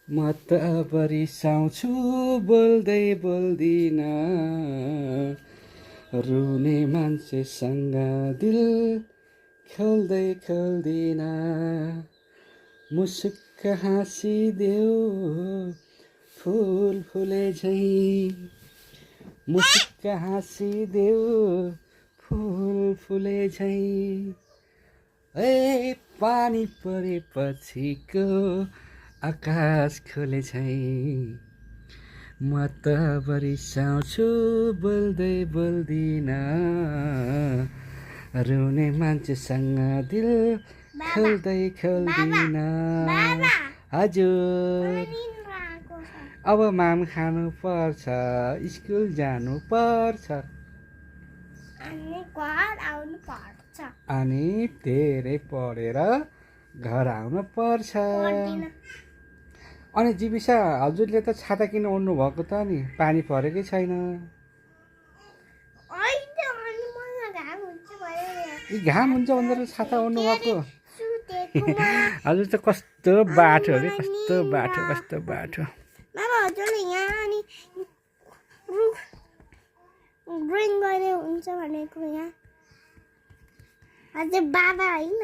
म त बरिसाउँछु बोल्दै बोल्दिन रुने मान्छेसँग दिल खेल्दै खेल्दिन मुसुक्क हाँसिदेऊ फुल फुले झैँ मुसुक्क हाँसिदेऊ फुल फुले झैँ ए पानी परेपछिको आकाश खुले झैँ म त बरिसाउँछु बोल्दै बोल्दिन रुने मान्छेसँग दिल खेल्दै खेल्दिन हजुर अब माम खानु पर्छ स्कुल जानु पर्छ अनि धेरै पढेर घर आउनु पर्छ अनि जीविसा हजुरले त छाता किन ओड्नु भएको त नि पानी परेकै छैन घाम हुन्छ भनेर छाता ओड्नु भएको हजुर त कस्तो बाठो अरे कस्तो बाठो हजुरले यहाँ अनि ड्रइङ गरे हुन्छ भनेको यहाँ हजुर बाबा होइन